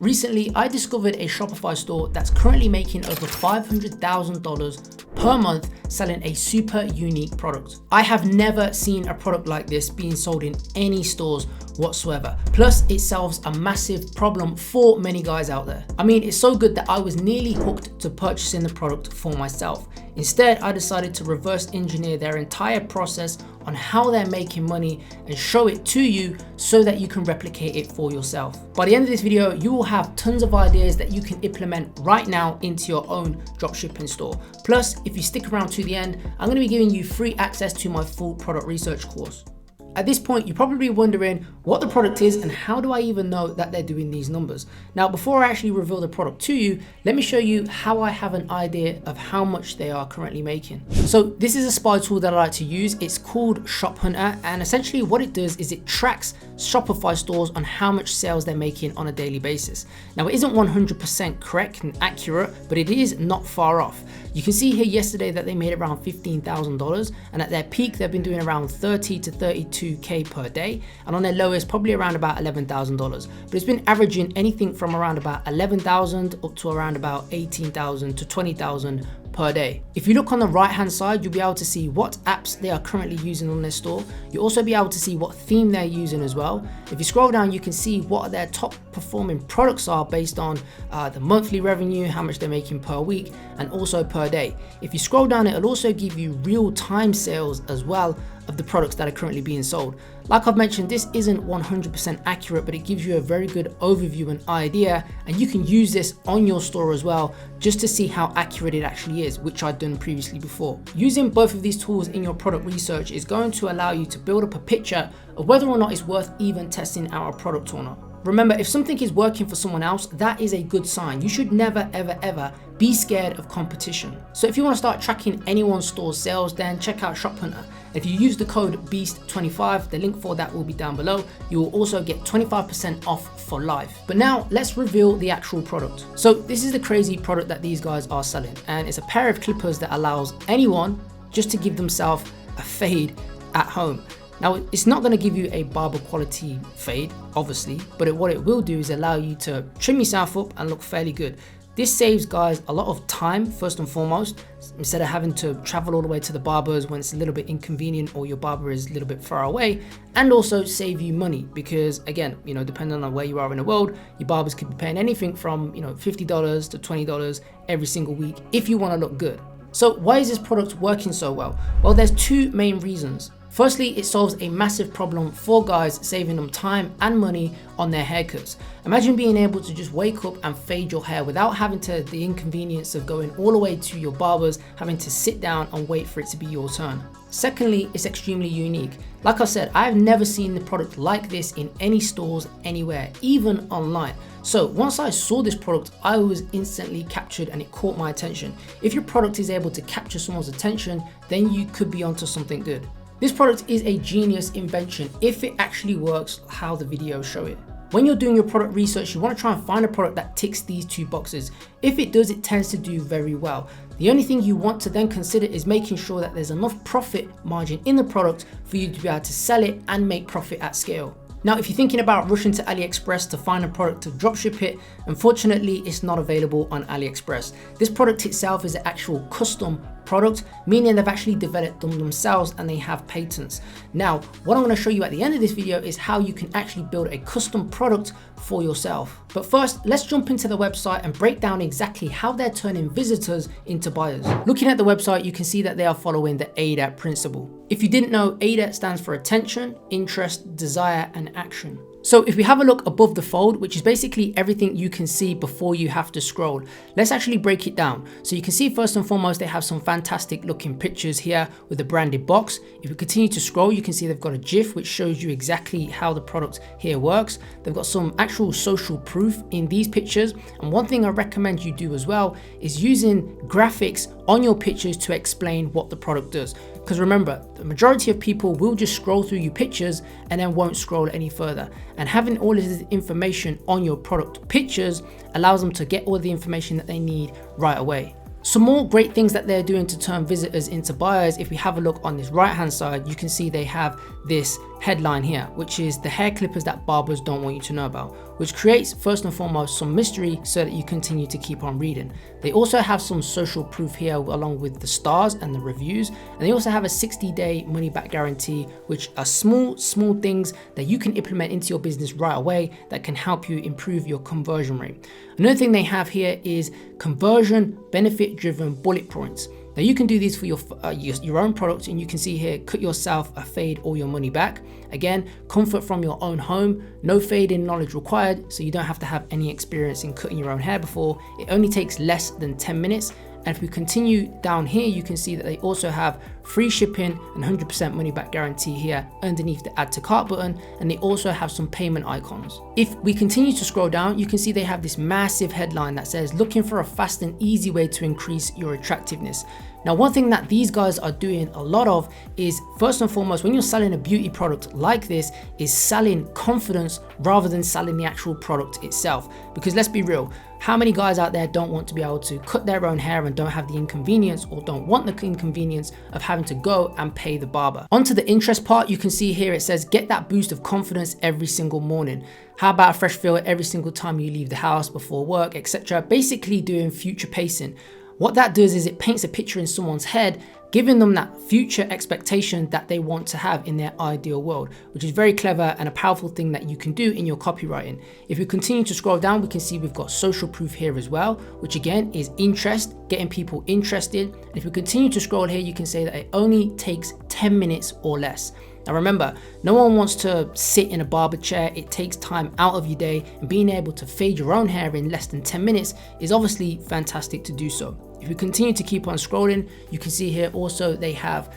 Recently, I discovered a Shopify store that's currently making over $500,000 per month selling a super unique product. I have never seen a product like this being sold in any stores whatsoever. Plus, it solves a massive problem for many guys out there. I mean, it's so good that I was nearly hooked to purchasing the product for myself. Instead, I decided to reverse engineer their entire process on how they're making money and show it to you so that you can replicate it for yourself. By the end of this video, you will have tons of ideas that you can implement right now into your own dropshipping store. Plus, if you stick around to the end, I'm gonna be giving you free access to my full product research course. At this point, you're probably wondering what the product is and how do I even know that they're doing these numbers? Now, before I actually reveal the product to you, let me show you how I have an idea of how much they are currently making. So this is a spy tool that I like to use. It's called Shop Hunter, and essentially what it does is it tracks Shopify stores on how much sales they're making on a daily basis. Now, it isn't 100% correct and accurate, but it is not far off. You can see here yesterday that they made around $15,000, and at their peak, they've been doing around 30 to 32K per day, and on their lowest, probably around about $11,000. But it's been averaging anything from around about 11,000 up to around about 18,000 to 20,000 per day. If you look on the right hand side, you'll be able to see what apps they are currently using on their store. You'll also be able to see what theme they're using as well. If you scroll down, you can see what their top performing products are based on the monthly revenue, how much they're making per week, and also per day. If you scroll down, it'll also give you real-time sales as well of the products that are currently being sold. Like I've mentioned, this isn't 100% accurate, but it gives you a very good overview and idea, and you can use this on your store as well, just to see how accurate it actually is, which I've done previously before. Using both of these tools in your product research is going to allow you to build up a picture of whether or not it's worth even testing out a product or not. Remember, if something is working for someone else, that is a good sign. You should never, ever be scared of competition. So if you want to start tracking anyone's store's sales, then check out Shop Hunter. If you use the code BEAST25, the link for that will be down below. You will also get 25% off for life. But now let's reveal the actual product. So this is the crazy product that these guys are selling, and it's a pair of clippers that allows anyone just to give themselves a fade at home. Now, it's not going to give you a barber quality fade, obviously, but what it will do is allow you to trim yourself up and look fairly good. This saves guys a lot of time, first and foremost, instead of having to travel all the way to the barbers when it's a little bit inconvenient or your barber is a little bit far away, and also save you money because, again, depending on where you are in the world, your barbers could be paying anything from $50 to $20 every single week if you want to look good. So why is this product working so well? Well, there's two main reasons. Firstly, it solves a massive problem for guys, saving them time and money on their haircuts. Imagine being able to just wake up and fade your hair without having the inconvenience of going all the way to your barbers, having to sit down and wait for it to be your turn. Secondly, it's extremely unique. Like I said, I have never seen the product like this in any stores anywhere, even online. So once I saw this product, I was instantly captured and it caught my attention. If your product is able to capture someone's attention, then you could be onto something good. This product is a genius invention if it actually works how the videos show it. When you're doing your product research, you want to try and find a product that ticks these two boxes. If it does, it tends to do very well. The only thing you want to then consider is making sure that there's enough profit margin in the product for you to be able to sell it and make profit at scale. Now, if you're thinking about rushing to AliExpress to find a product to dropship it, unfortunately, it's not available on AliExpress. This product itself is an actual custom product, meaning they've actually developed them themselves and they have patents. Now, what I'm going to show you at the end of this video is how you can actually build a custom product for yourself. But first, let's jump into the website and break down exactly how they're turning visitors into buyers. Looking at the website, you can see that they are following the AIDA principle. If you didn't know, AIDA stands for attention, interest, desire, and action. So if we have a look above the fold, which is basically everything you can see before you have to scroll, let's actually break it down. So you can see first and foremost, they have some fantastic looking pictures here with a branded box. If we continue to scroll, you can see they've got a GIF, which shows you exactly how the product here works. They've got some actual social proof in these pictures. And one thing I recommend you do as well is using graphics on your pictures to explain what the product does. Because remember, the majority of people will just scroll through your pictures and then won't scroll any further. And having all of this information on your product pictures allows them to get all the information that they need right away. Some more great things that they're doing to turn visitors into buyers. If we have a look on this right hand side, you can see they have this headline here, which is the hair clippers that barbers don't want you to know about. which creates first and foremost some mystery so that you continue to keep on reading. They also have some social proof here along with the stars and the reviews, and they also have a 60-day money back guarantee, which are small things that you can implement into your business right away that can help you improve your conversion rate. Another thing they have here is conversion benefit driven bullet points. Now you can do these for your own products, and you can see here, cut yourself a fade or your money back. Again, comfort from your own home, no fading knowledge required, so you don't have to have any experience in cutting your own hair before. It only takes less than 10 minutes. And if we continue down here, you can see that they also have free shipping and 100% money back guarantee here underneath the add to cart button, and they also have some payment icons. If we continue to scroll down, you can see they have this massive headline that says, looking for a fast and easy way to increase your attractiveness. Now, one thing that these guys are doing a lot of is, first and foremost, when you're selling a beauty product like this, is selling confidence rather than selling the actual product itself. Because let's be real, how many guys out there don't want to be able to cut their own hair and don't have the inconvenience, or don't want the inconvenience of having to go and pay the barber? Onto the interest part, you can see here it says, get that boost of confidence every single morning. How about a fresh feel every single time you leave the house, before work, etc. Basically doing future pacing. What that does is it paints a picture in someone's head, giving them that future expectation that they want to have in their ideal world, which is very clever and a powerful thing that you can do in your copywriting. If we continue to scroll down, we can see we've got social proof here as well, which again is interest, getting people interested. And if we continue to scroll here, you can say that it only takes 10 minutes or less. Now remember, no one wants to sit in a barber chair. It takes time out of your day, and being able to fade your own hair in less than 10 minutes is obviously fantastic to do so. If we continue to keep on scrolling, you can see here also they have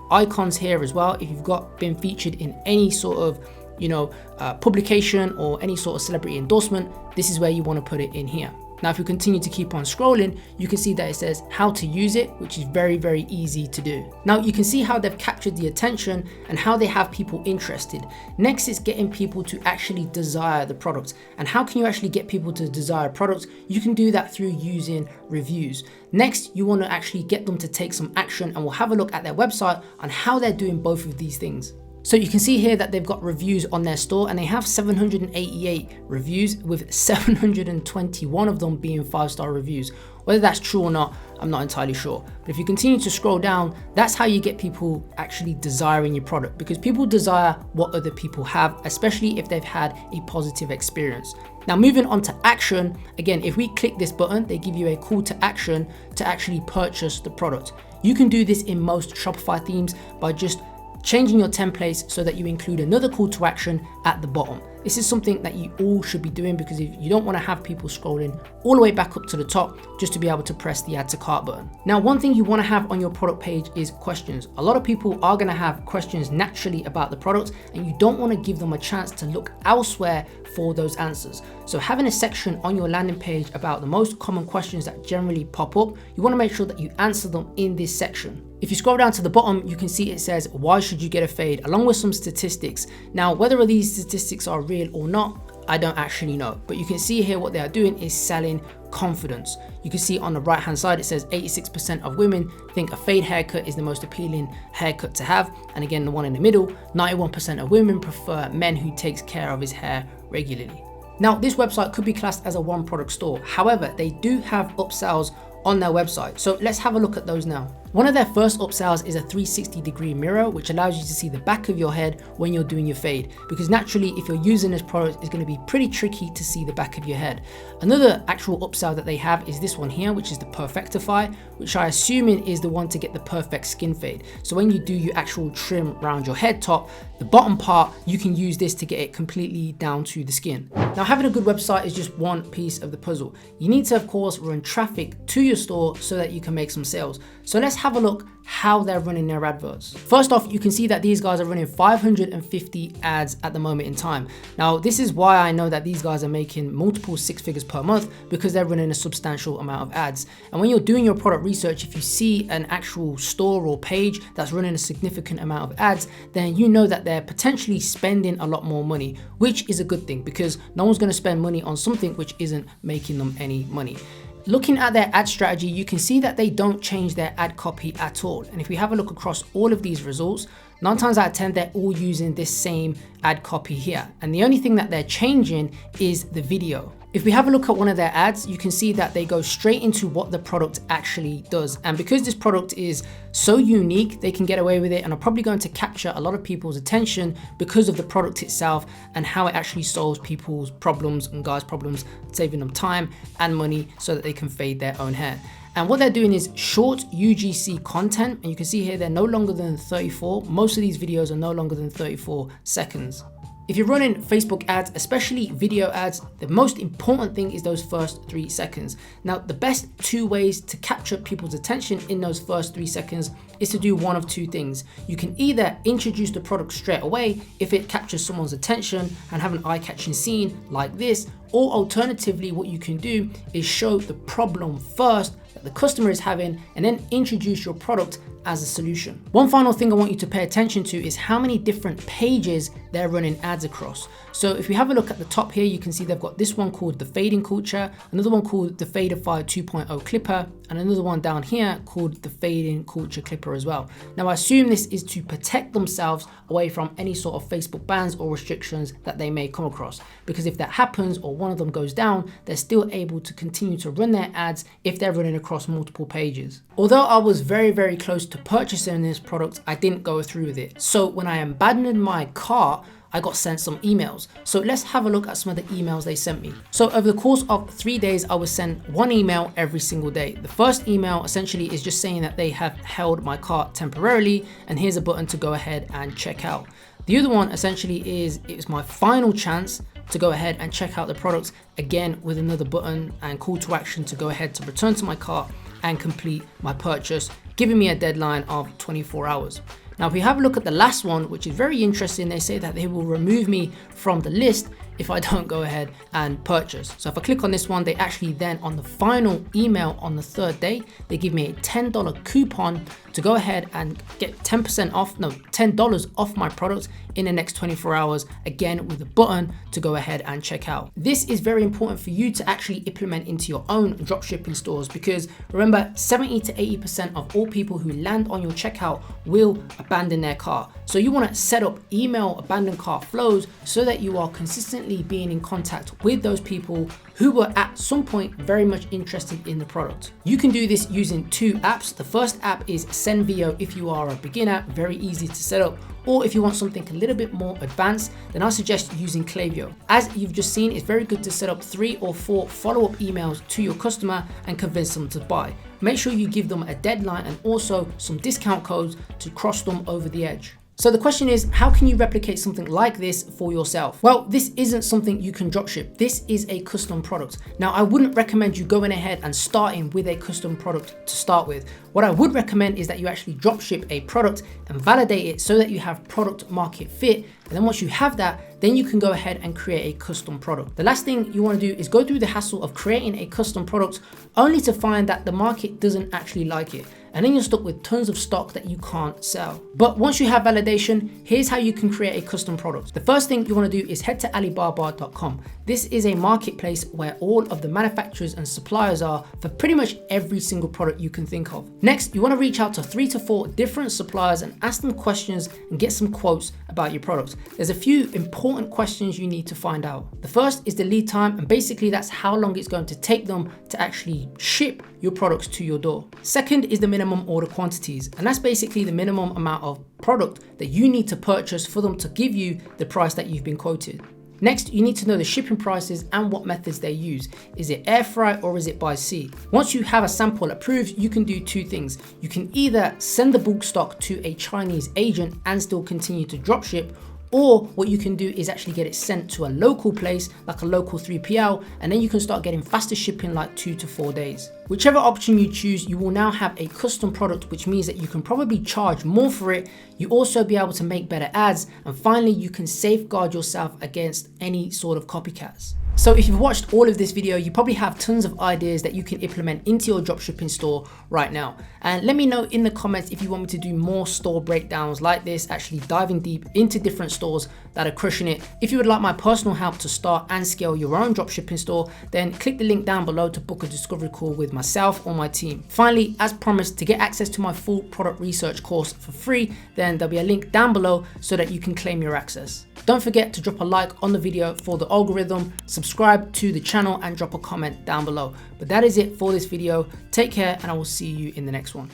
icons here as well. If you've been featured in any sort of publication or any sort of celebrity endorsement, this is where you want to put it in here. Now, if we continue to keep on scrolling, you can see that it says how to use it, which is very, very easy to do. Now, you can see how they've captured the attention and how they have people interested. Next is getting people to actually desire the product. And how can you actually get people to desire products? You can do that through using reviews. Next, you want to actually get them to take some action, and we'll have a look at their website on how they're doing both of these things. So you can see here that they've got reviews on their store, and they have 788 reviews, with 721 of them being 5-star reviews. Whether that's true or not, I'm not entirely sure. But if you continue to scroll down, that's how you get people actually desiring your product, because people desire what other people have, especially if they've had a positive experience. Now, moving on to action, again, if we click this button, they give you a call to action to actually purchase the product. You can do this in most Shopify themes by just changing your templates so that you include another call to action at the bottom. This is something that you all should be doing, because if you don't want to have people scrolling all the way back up to the top just to be able to press the add to cart button. Now, one thing you want to have on your product page is questions. A lot of people are going to have questions naturally about the product, and you don't want to give them a chance to look elsewhere for those answers. So having a section on your landing page about the most common questions that generally pop up, you want to make sure that you answer them in this section. If you scroll down to the bottom, you can see it says, why should you get a fade, along with some statistics. Now, whether these statistics are real or not, I don't actually know, but you can see here what they are doing is selling confidence. You can see on the right hand side, it says 86% of women think a fade haircut is the most appealing haircut to have. And again, the one in the middle, 91% of women prefer men who takes care of his hair regularly. Now, this website could be classed as a one product store. However, they do have upsells on their website. So let's have a look at those now. One of their first upsells is a 360-degree mirror, which allows you to see the back of your head when you're doing your fade, because naturally, if you're using this product, it's going to be pretty tricky to see the back of your head. Another actual upsell that they have is this one here, which is the Perfectify, which I assuming is the one to get the perfect skin fade. So when you do your actual trim around your head top, the bottom part, you can use this to get it completely down to the skin. Now, having a good website is just one piece of the puzzle. You need to, of course, run traffic to your store so that you can make some sales. So let's have a look how they're running their adverts. First off, you can see that these guys are running 550 ads at the moment in time. Now, this is why I know that these guys are making multiple 6 figures per month, because they're running a substantial amount of ads. And when you're doing your product research, if you see an actual store or page that's running a significant amount of ads, then you know that they're potentially spending a lot more money, which is a good thing, because no one's going to spend money on something which isn't making them any money. Looking at their ad strategy, you can see that they don't change their ad copy at all. And if we have a look across all of these results, 9 times out of 10, they're all using this same ad copy here. And the only thing that they're changing is the video. If we have a look at one of their ads, you can see that they go straight into what the product actually does. And because this product is so unique, they can get away with it and are probably going to capture a lot of people's attention because of the product itself and how it actually solves people's problems and guys' problems, saving them time and money so that they can fade their own hair. And what they're doing is short UGC content. And you can see here, they're no longer than 34. Most of these videos are no longer than 34 seconds. If you're running Facebook ads, especially video ads, the most important thing is those first 3 seconds. Now, the best 2 ways to capture people's attention in those first 3 seconds is to do one of 2 things. You can either introduce the product straight away if it captures someone's attention and have an eye-catching scene like this, or alternatively, what you can do is show the problem first that the customer is having and then introduce your product as a solution. One final thing I want you to pay attention to is how many different pages they're running ads across. So if we have a look at the top here, you can see they've got this one called the Fading Culture, another one called the Fadeify 2.0 Clipper, and another one down here called the Fading Culture Clipper as well. Now I assume this is to protect themselves away from any sort of Facebook bans or restrictions that they may come across. Because if that happens or one of them goes down, they're still able to continue to run their ads if they're running across multiple pages. Although I was very, very close to purchasing this product, I didn't go through with it. So when I abandoned my cart, I got sent some emails. So let's have a look at some of the emails they sent me. So over the course of 3 days, I was sent 1 email every single day. The first email essentially is just saying that they have held my cart temporarily and here's a button to go ahead and check out. The other one essentially is it's my final chance to go ahead and check out the products, again with another button and call to action to go ahead to return to my cart and complete my purchase, giving me a deadline of 24 hours. Now, if we have a look at the last one, which is very interesting, they say that they will remove me from the list if I don't go ahead and purchase. So if I click on this one, they actually then on the final email on the 3rd day, they give me a $10 coupon to go ahead and get $10 off my product in the next 24 hours, again with a button to go ahead and check out. This is very important for you to actually implement into your own dropshipping stores, because remember, 70 to 80% of all people who land on your checkout will abandon their cart. So you want to set up email abandoned cart flows so that you are consistently being in contact with those people who were at some point very much interested in the product. You can do this using 2 apps. The first app is SendVio if you are a beginner, very easy to set up. Or if you want something a little bit more advanced, then I suggest using Klaviyo. As you've just seen, it's very good to set up 3 or 4 follow-up emails to your customer and convince them to buy. Make sure you give them a deadline and also some discount codes to cross them over the edge. So the question is, how can you replicate something like this for yourself? Well, this isn't something you can dropship. This is a custom product. Now, I wouldn't recommend you going ahead and starting with a custom product to start with. What I would recommend is that you actually dropship a product and validate it so that you have product market fit. And then once you have that, then you can go ahead and create a custom product. The last thing you want to do is go through the hassle of creating a custom product only to find that the market doesn't actually like it. And then you're stuck with tons of stock that you can't sell. But once you have validation, here's how you can create a custom product. The first thing you want to do is head to Alibaba.com. This is a marketplace where all of the manufacturers and suppliers are for pretty much every single product you can think of. Next, you want to reach out to 3 to 4 different suppliers and ask them questions and get some quotes about your product. There's a few important questions you need to find out. The first is the lead time, and basically that's how long it's going to take them to actually ship your products to your door. Second is the minimum order quantities, and that's basically the minimum amount of product that you need to purchase for them to give you the price that you've been quoted. Next, you need to know the shipping prices and what methods they use. Is it air freight or is it by sea? Once you have a sample approved, you can do 2 things. You can either send the bulk stock to a Chinese agent and still continue to dropship, or what you can do is actually get it sent to a local place, like a local 3PL, and then you can start getting faster shipping, like 2 to 4 days. Whichever option you choose, you will now have a custom product, which means that you can probably charge more for it. You also be able to make better ads, and finally, you can safeguard yourself against any sort of copycats. So if you've watched all of this video, you probably have tons of ideas that you can implement into your dropshipping store right now. And let me know in the comments if you want me to do more store breakdowns like this, actually diving deep into different stores that are crushing it. If you would like my personal help to start and scale your own dropshipping store, then click the link down below to book a discovery call with myself or my team. Finally, as promised, to get access to my full product research course for free, then there'll be a link down below so that you can claim your access. Don't forget to drop a like on the video for the algorithm, subscribe to the channel, and drop a comment down below. But that is it for this video. Take care, and I will see you in the next one.